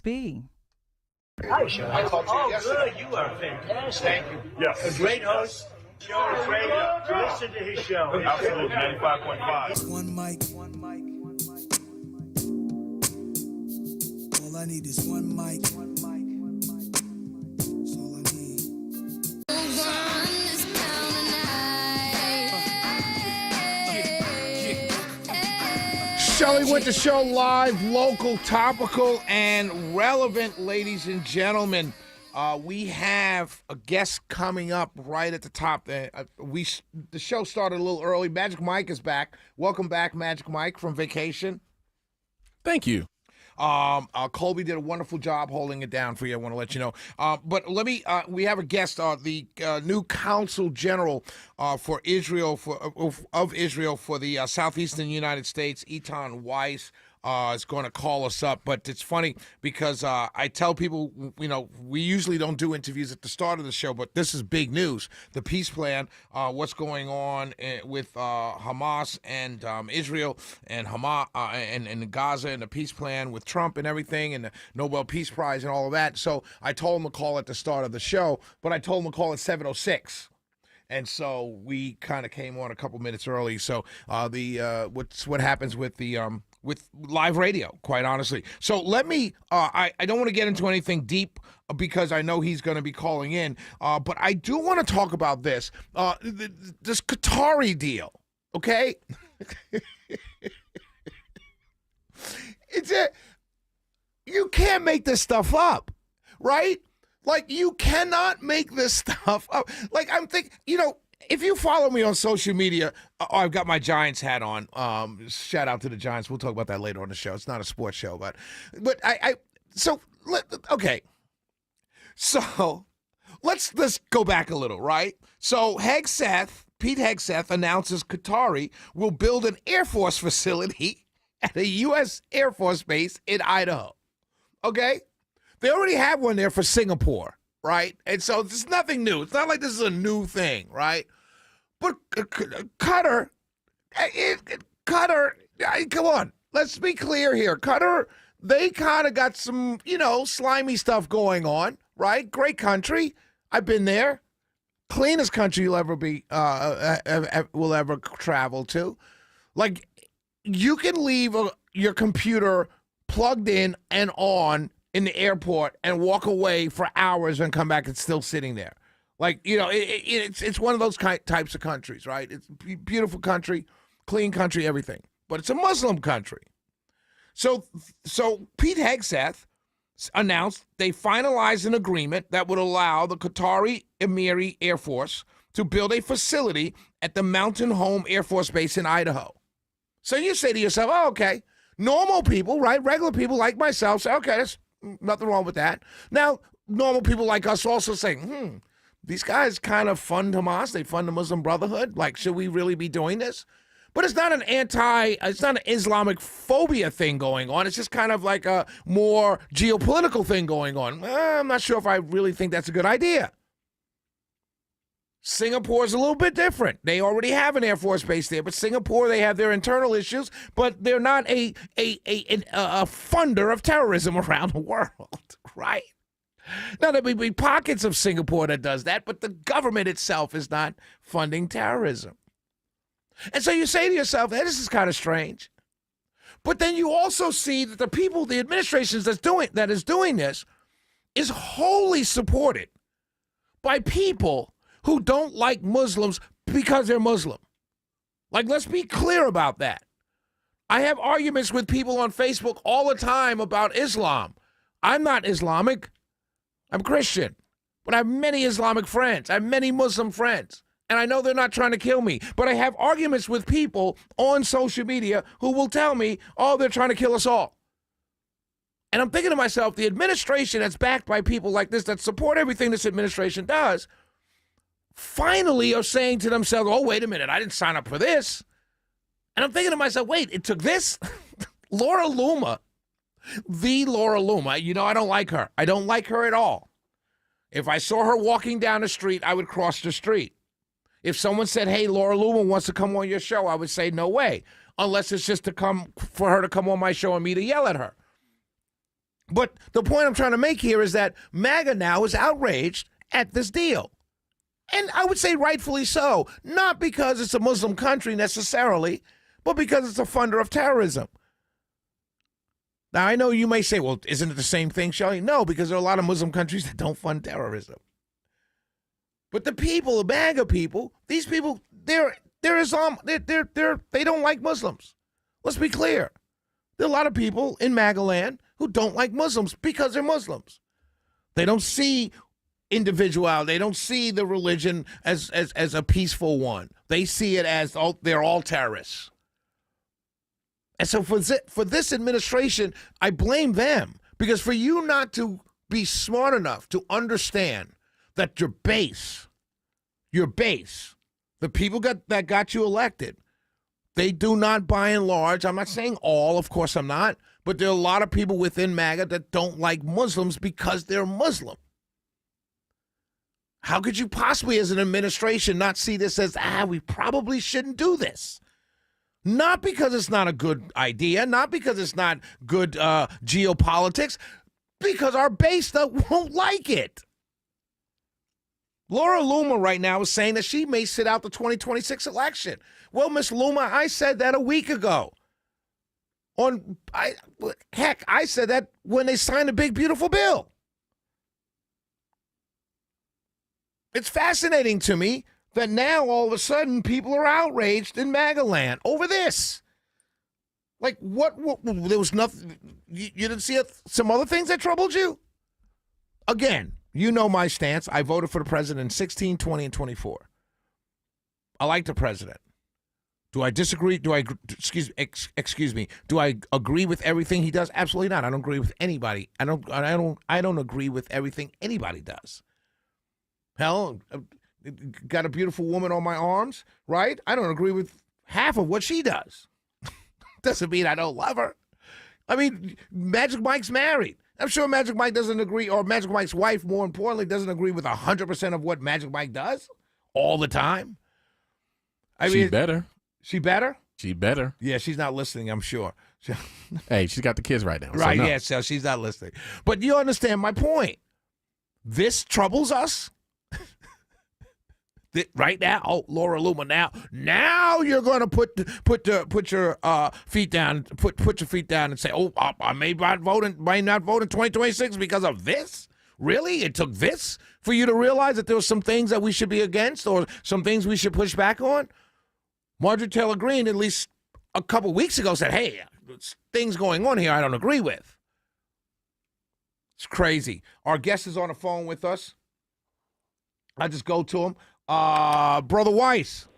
be. Hi, Sean. I talked to you yesterday. Good. You are fantastic. Thank you. Yes. A great host. Sean is great. Listen to his show. Absolutely, 95.5. One mic, one mic, one mic. All I need is one mic, one mic, one mic. That's all I need. Shelley Winter Show live, local, topical, and relevant, ladies and gentlemen. We have a guest coming up right at the top. The show started a little early. Magic Mike is back. Welcome back, Magic Mike, from vacation. Thank you. Colby did a wonderful job holding it down for you. I want to let you know. But let me. We have a guest, the new Consul General for Israel of Israel for the Southeastern United States, Eitan Weiss. Is going to call us up, but it's funny because I tell people, we usually don't do interviews at the start of the show, but this is big news. The peace plan, what's going on with Hamas and Israel and Hamas and Gaza and the peace plan with Trump and everything and the Nobel Peace Prize and all of that. So I told him to call at the start of the show, but I told him to call at 7:06. And so we kind of came on a couple minutes early. So what happens with the with live radio, quite honestly. So let me. I don't want to get into anything deep because I know he's going to be calling in. But I do want to talk about this this Qatari deal. Okay. You can't make this stuff up, right? Like, you cannot make this stuff up. Like, I'm thinking, if you follow me on social media, I've got my Giants hat on. Shout out to the Giants. We'll talk about that later on the show. It's not a sports show, but okay. So let's go back a little, right? So Pete Hegseth announces Qatari will build an Air Force facility at a U.S. Air Force base in Idaho. Okay? They already have one there for Singapore, right? And so it's nothing new. It's not like this is a new thing, right? But Qatar, come on. Let's be clear here. Qatar, they kind of got some, slimy stuff going on, right? Great country. I've been there. Cleanest country you'll ever be, will ever travel to. Like, you can leave your computer plugged in and on in the airport and walk away for hours and come back. It's still sitting there. Like, it's one of those types of countries, right? It's a beautiful country, clean country, everything. But it's a Muslim country. So Pete Hegseth announced they finalized an agreement that would allow the Qatari Emiri Air Force to build a facility at the Mountain Home Air Force Base in Idaho. So you say to yourself, oh, okay, normal people, right? Regular people like myself say, okay, that's nothing wrong with that. Now, normal people like us also saying, these guys kind of fund Hamas. They fund the Muslim Brotherhood. Like, should we really be doing this? But it's not it's not an Islamic phobia thing going on. It's just kind of like a more geopolitical thing going on. I'm not sure if I really think that's a good idea. Singapore's a little bit different. They already have an Air Force base there, but Singapore, they have their internal issues, but they're not a funder of terrorism around the world, right? Now, there may be pockets of Singapore that does that, but the government itself is not funding terrorism. And so you say to yourself, hey, this is kind of strange. But then you also see that the administration that is doing this is wholly supported by people who don't like Muslims because they're Muslim. Like, let's be clear about that. I have arguments with people on Facebook all the time about Islam. I'm not Islamic. I'm Christian. But I have many Islamic friends. I have many Muslim friends. And I know they're not trying to kill me. But I have arguments with people on social media who will tell me, oh, they're trying to kill us all. And I'm thinking to myself, the administration that's backed by people like this that support everything this administration does, finally are saying to themselves, oh, wait a minute, I didn't sign up for this. And I'm thinking to myself, wait, it took this? Laura Loomer, I don't like her. I don't like her at all. If I saw her walking down the street, I would cross the street. If someone said, hey, Laura Loomer wants to come on your show, I would say, no way, unless it's just for her to come on my show and me to yell at her. But the point I'm trying to make here is that MAGA now is outraged at this deal. And I would say rightfully so, not because it's a Muslim country necessarily, but because it's a funder of terrorism. Now, I know you may say, well, isn't it the same thing, Shelley? No, because there are a lot of Muslim countries that don't fund terrorism. But the people, the MAGA people, these people, they're Islam. They don't like Muslims. Let's be clear. There are a lot of people in MAGA land who don't like Muslims because they're Muslims. They don't see individuality. They don't see the religion as a peaceful one. They see it as they're all terrorists. And so for this administration, I blame them, because for you not to be smart enough to understand that your base, the people that got you elected, they do not, by and large, I'm not saying all, of course I'm not, but there are a lot of people within MAGA that don't like Muslims because they're Muslim. How could you possibly, as an administration, not see this as, we probably shouldn't do this? Not because it's not a good idea, not because it's not good geopolitics, because our base won't like it. Laura Luma right now is saying that she may sit out the 2026 election. Well, Miss Luma, I said that a week ago. I said that when they signed the big, beautiful bill. It's fascinating to me that now all of a sudden people are outraged in MAGA land over this. Like, what there was nothing, you didn't see some other things that troubled you? Again, you know my stance. I voted for the president in 16, 20, and 24. I like the president. Do I disagree? Excuse me. Do I agree with everything he does? Absolutely not. I don't agree with anybody. I don't agree with everything anybody does. Hell, got a beautiful woman on my arms, right? I don't agree with half of what she does. Doesn't mean I don't love her. I mean, Magic Mike's married. I'm sure Magic Mike doesn't agree, or Magic Mike's wife, more importantly, doesn't agree with 100% of what Magic Mike does all the time. She better. She better? She better. Yeah, she's not listening, I'm sure. Hey, she's got the kids right now. Right, so no. yeah, so she's not listening. But you understand my point. This troubles us. Right now, Laura Luma. Now you're going to put your feet down, put your feet down, and say, I may not vote in 2026 because of this. Really, it took this for you to realize that there were some things that we should be against, or some things we should push back on. Marjorie Taylor Greene, at least a couple weeks ago, said, "Hey, there's things going on here I don't agree with." It's crazy. Our guest is on the phone with us. I just go to him. Brother Weiss.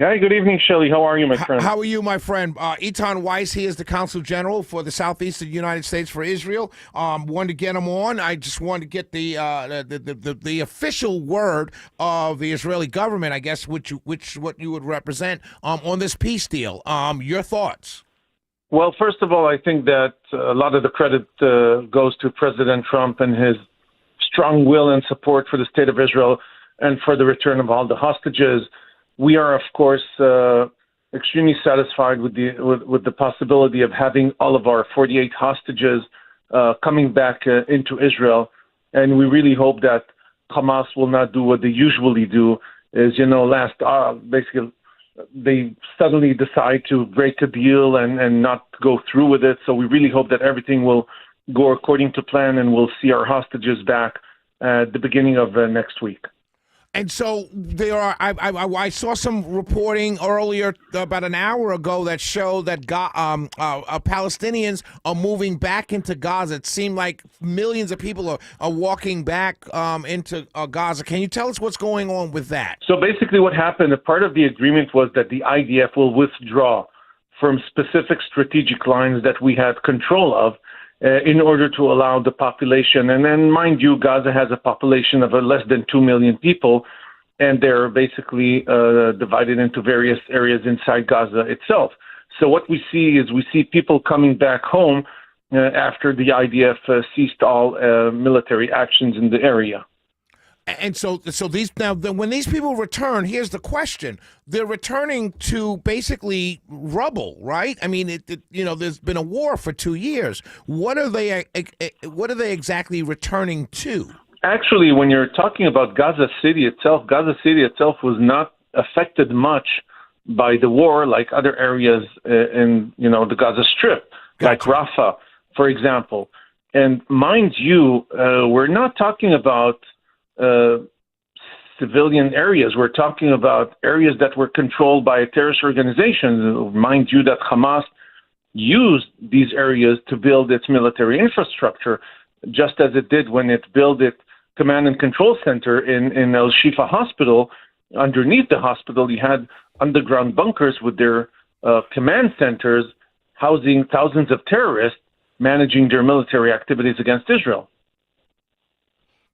Hi, good evening, Shelley. How are you, my friend? How are you, my friend? Eitan Weiss, he is the Consul General for the Southeastern United States for Israel. Wanted to get him on. I just wanted to get the official word of the Israeli government, I guess, what you would represent on this peace deal. Your thoughts? Well, first of all, I think that a lot of the credit goes to President Trump and his strong will and support for the state of Israel and for the return of all the hostages. We are, of course, extremely satisfied with the possibility of having all of our 48 hostages coming back into Israel. And we really hope that Hamas will not do what they usually do, is, basically they suddenly decide to break a deal and not go through with it. So we really hope that everything will go according to plan and we'll see our hostages back at the beginning of next week. And so there are. I saw some reporting earlier, about an hour ago, that showed that Palestinians are moving back into Gaza. It seemed like millions of people are walking back into Gaza. Can you tell us what's going on with that? So basically, what happened? A part of the agreement was that the IDF will withdraw from specific strategic lines that we had control of, in order to allow the population. And then, mind you, Gaza has a population of less than 2 million people, and they're basically divided into various areas inside Gaza itself. So what we see people coming back home after the IDF ceased all military actions in the area. And so these now when these people return, here's the question: they're returning to basically rubble, right? I mean, there's been a war for 2 years. What are they exactly returning to? Actually, when you're talking about Gaza City itself was not affected much by the war like other areas in the Gaza Strip, like Rafah, for example. And mind you, we're not talking about civilian areas. We're talking about areas that were controlled by a terrorist organization. Mind you that Hamas used these areas to build its military infrastructure, just as it did when it built its command and control center in El Shifa Hospital. Underneath the hospital, you had underground bunkers with their command centers housing thousands of terrorists managing their military activities against Israel.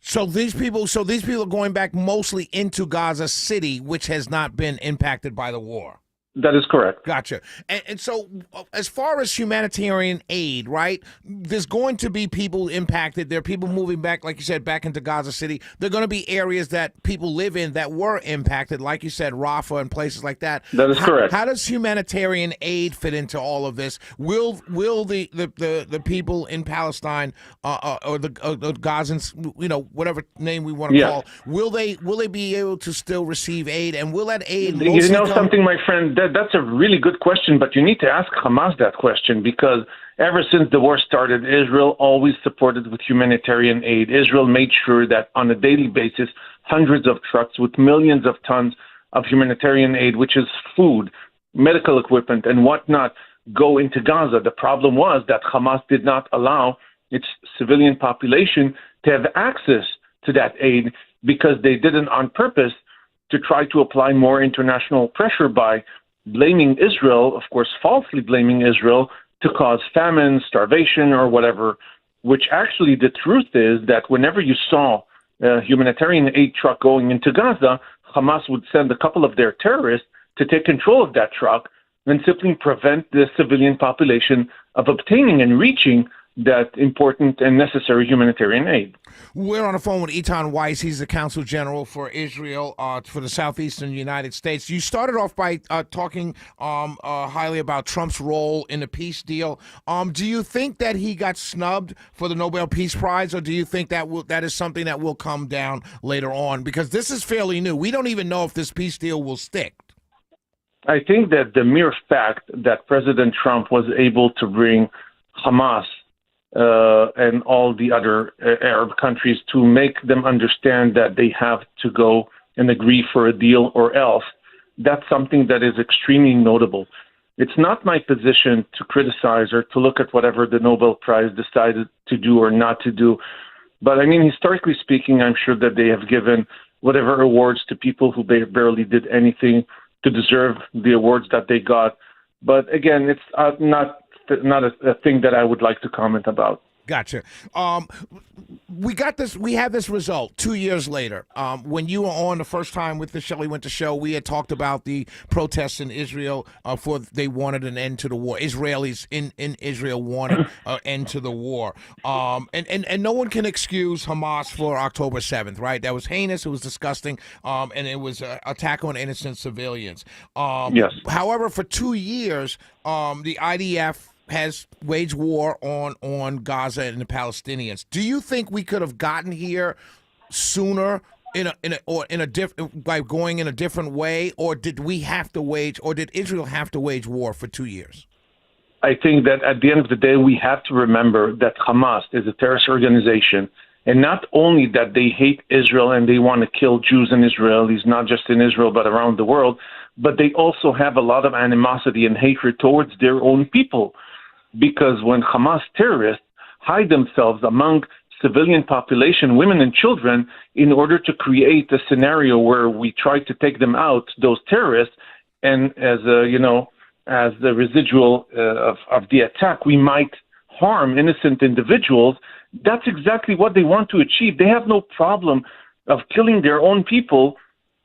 So these people are going back mostly into Gaza City, which has not been impacted by the war. That is correct. Gotcha. And so as far as humanitarian aid, right, there's going to be people impacted. There are people moving back, like you said, back into Gaza City. There are going to be areas that people live in that were impacted, like you said, Rafah and places like that. That is correct. How does humanitarian aid fit into all of this? Will the people in Palestine or the Gazans, whatever name we want to call, will they be able to still receive aid? And will that aid mostly something, my friend? That's a really good question, but you need to ask Hamas that question, because ever since the war started, Israel always supported with humanitarian aid. Israel made sure that on a daily basis, hundreds of trucks with millions of tons of humanitarian aid, which is food, medical equipment, and whatnot, go into Gaza. The problem was that Hamas did not allow its civilian population to have access to that aid because they did it on purpose to try to apply more international pressure by blaming Israel, of course, falsely blaming Israel to cause famine, starvation, or whatever, which actually the truth is that whenever you saw a humanitarian aid truck going into Gaza, Hamas would send a couple of their terrorists to take control of that truck and simply prevent the civilian population of obtaining and reaching that important and necessary humanitarian aid. We're on the phone with Eitan Weiss. He's the Consul General for Israel for the Southeastern United States. You started off by talking highly about Trump's role in the peace deal. Do you think that he got snubbed for the Nobel Peace Prize, or do you think that is something that will come down later on? Because this is fairly new. We don't even know if this peace deal will stick. I think that the mere fact that President Trump was able to bring Hamas and all the other Arab countries to make them understand that they have to go and agree for a deal or else, that's something that is extremely notable. It's not my position to criticize or to look at whatever the Nobel Prize decided to do or not to do. But I mean, historically speaking, I'm sure that they have given whatever awards to people who barely did anything to deserve the awards that they got. But again, it's not a thing that I would like to comment about. Gotcha. We have this result 2 years later. When you were on the first time with the Shelley Winter Show, we had talked about the protests in Israel for they wanted an end to the war. Israelis in Israel wanted an end to the war. And no one can excuse Hamas for October 7th, right? That was heinous. It was disgusting. And it was an attack on innocent civilians. Yes. However, for 2 years, the IDF has waged war on Gaza and the Palestinians. Do you think we could have gotten here sooner by going in a different way, or did Israel have to wage war for 2 years? I think that at the end of the day, we have to remember that Hamas is a terrorist organization, and not only that they hate Israel and they want to kill Jews and Israelis, not just in Israel but around the world, but they also have a lot of animosity and hatred towards their own people. Because when Hamas terrorists hide themselves among civilian population, women and children, in order to create a scenario where we try to take them out, those terrorists, and as the residual of the attack, we might harm innocent individuals. That's exactly what they want to achieve. They have no problem of killing their own people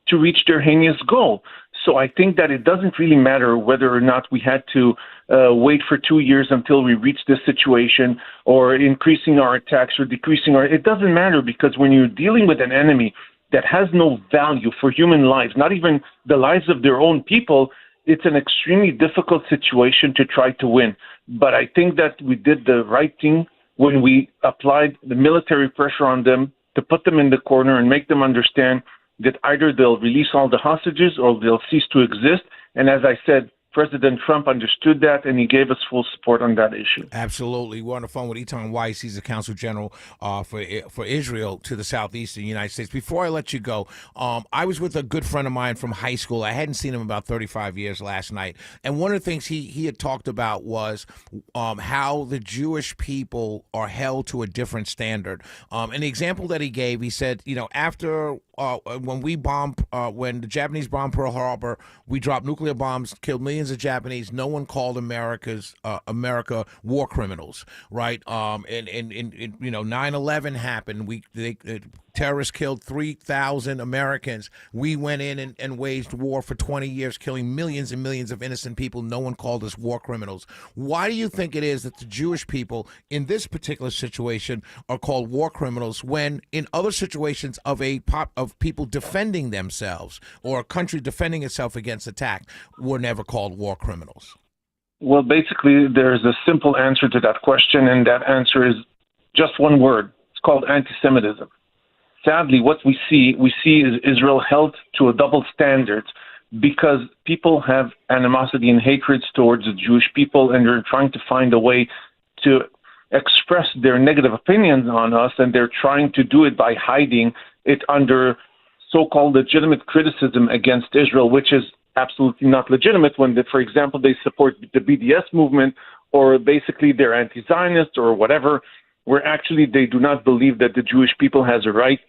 to reach their heinous goal. So I think that it doesn't really matter whether or not we had to wait for 2 years until we reach this situation, or increasing our attacks or decreasing it doesn't matter, because when you're dealing with an enemy that has no value for human lives, not even the lives of their own people, it's an extremely difficult situation to try to win. But I think that we did the right thing when we applied the military pressure on them to put them in the corner and make them understand that either they'll release all the hostages or they'll cease to exist. And as I said, President Trump understood that, and he gave us full support on that issue. Absolutely. We're on the phone with Eitan Weiss. He's the Consul General for Israel to the Southeastern United States. Before I let you go, I was with a good friend of mine from high school. I hadn't seen him in about 35 years last night. And one of the things he had talked about was how the Jewish people are held to a different standard. And the example that he gave, he said, after when the Japanese bombed Pearl Harbor, we dropped nuclear bombs, killed millions of Japanese. No one called America war criminals, right? And 9/11 happened. Terrorists killed 3,000 Americans. We went in and waged war for 20 years, killing millions and millions of innocent people. No one called us war criminals. Why do you think it is that the Jewish people in this particular situation are called war criminals when in other situations of people defending themselves or a country defending itself against attack were never called war criminals? Well, basically, there's a simple answer to that question, and that answer is just one word. It's called anti-Semitism. Sadly, what we see is Israel held to a double standard because people have animosity and hatred towards the Jewish people, and they're trying to find a way to express their negative opinions on us, and they're trying to do it by hiding it under so-called legitimate criticism against Israel, which is absolutely not legitimate when, for example, they support the BDS movement or basically they're anti-Zionist or whatever, where actually they do not believe that the Jewish people has a right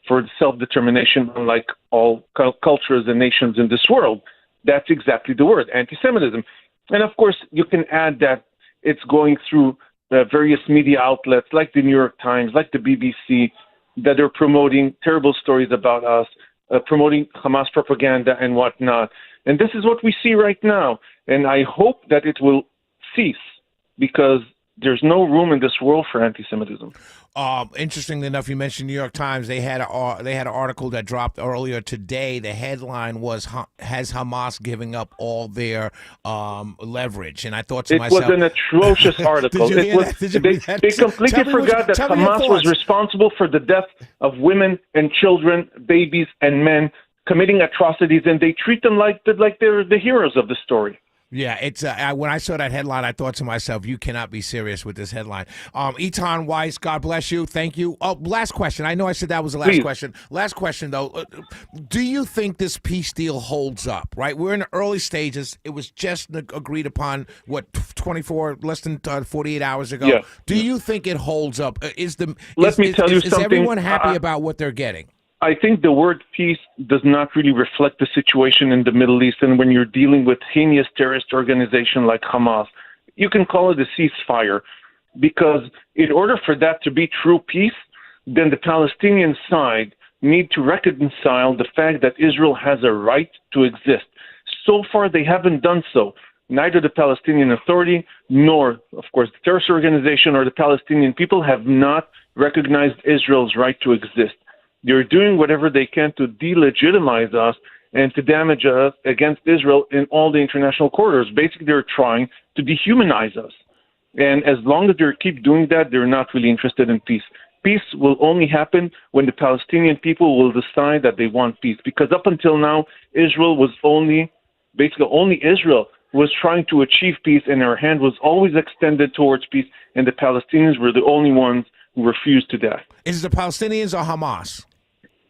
for self-determination unlike all cultures and nations in this world. That's exactly the word, anti-Semitism. And of course, you can add that it's going through various media outlets like the New York Times, like the BBC, that are promoting terrible stories about us, promoting Hamas propaganda and whatnot. And this is what we see right now. And I hope that it will cease because there's no room in this world for anti-Semitism. Interestingly enough, you mentioned New York Times. They had an article that dropped earlier today. The headline was "Has Hamas giving up all their leverage?" And I thought to myself, it was an atrocious article. Did you hear that? Did you read that? They completely forgot that Hamas was responsible for the death of women and children, babies and men, committing atrocities, and they treat them like they're the heroes of the story. Yeah, it's when I saw that headline, I thought to myself, you cannot be serious with this headline. Eitan Weiss, God bless you. Thank you. Oh, last question. I know I said that was the last question. Last question, though. Do you think this peace deal holds up, right? We're in the early stages. It was just agreed upon, less than 48 hours ago. Yeah. Do you think it holds up? Is something. Everyone happy about what they're getting? I think the word peace does not really reflect the situation in the Middle East. And when you're dealing with heinous terrorist organization like Hamas, you can call it a ceasefire because in order for that to be true peace, then the Palestinian side need to reconcile the fact that Israel has a right to exist. So far, they haven't done so. Neither the Palestinian Authority nor, of course, the terrorist organization or the Palestinian people have not recognized Israel's right to exist. They're doing whatever they can to delegitimize us and to damage us against Israel in all the international corridors. Basically, they're trying to dehumanize us. And as long as they keep doing that, they're not really interested in peace. Peace will only happen when the Palestinian people will decide that they want peace. Because up until now, Israel was only Israel was trying to achieve peace, and her hand was always extended towards peace, and the Palestinians were the only ones who refused to that. Is it the Palestinians or Hamas?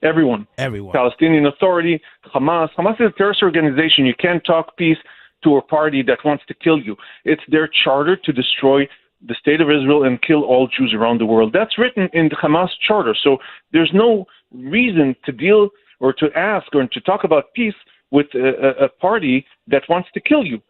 Everyone. Palestinian Authority, Hamas. Hamas is a terrorist organization. You can't talk peace to a party that wants to kill you. It's their charter to destroy the state of Israel and kill all Jews around the world. That's written in the Hamas charter. So there's no reason to deal or to ask or to talk about peace with a party that wants to kill you.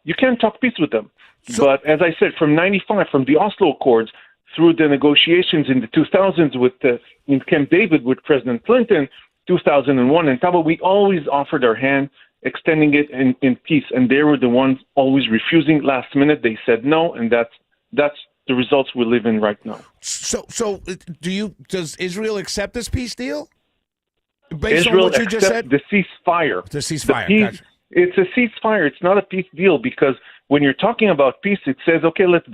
You can't talk peace with them. But as I said, from 95, from the Oslo Accords, through the negotiations in the 2000s in Camp David with President Clinton, 2001, and Taba, we always offered our hand, extending it in peace, and they were the ones always refusing. Last minute, they said no, and that's the results we live in right now. So does Israel accept this peace deal? Based on Israel what you just accept said? the ceasefire. The ceasefire, peace, gotcha. It's a ceasefire. It's not a peace deal, because when you're talking about peace, it says, okay, let's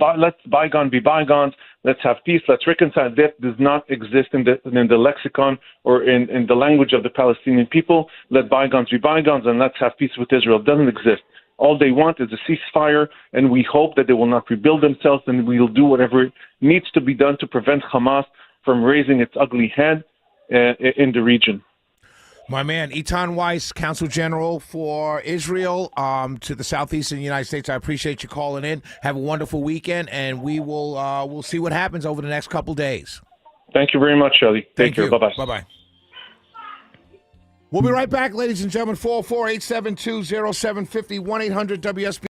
bygone be bygones. Let's have peace. Let's reconcile. That does not exist in the lexicon or in the language of the Palestinian people. Let bygones be bygones, and let's have peace with Israel. It doesn't exist. All they want is a ceasefire, and we hope that they will not rebuild themselves, and we'll do whatever needs to be done to prevent Hamas from raising its ugly head in the region. My man, Eitan Weiss, Consul General for Israel to the Southeastern United States. I appreciate you calling in. Have a wonderful weekend, and we'll see what happens over the next couple days. Thank you very much, Shelley. Take care. Bye-bye. Bye-bye. We'll be right back, ladies and gentlemen. 404-872-0750, 1-800-WSB.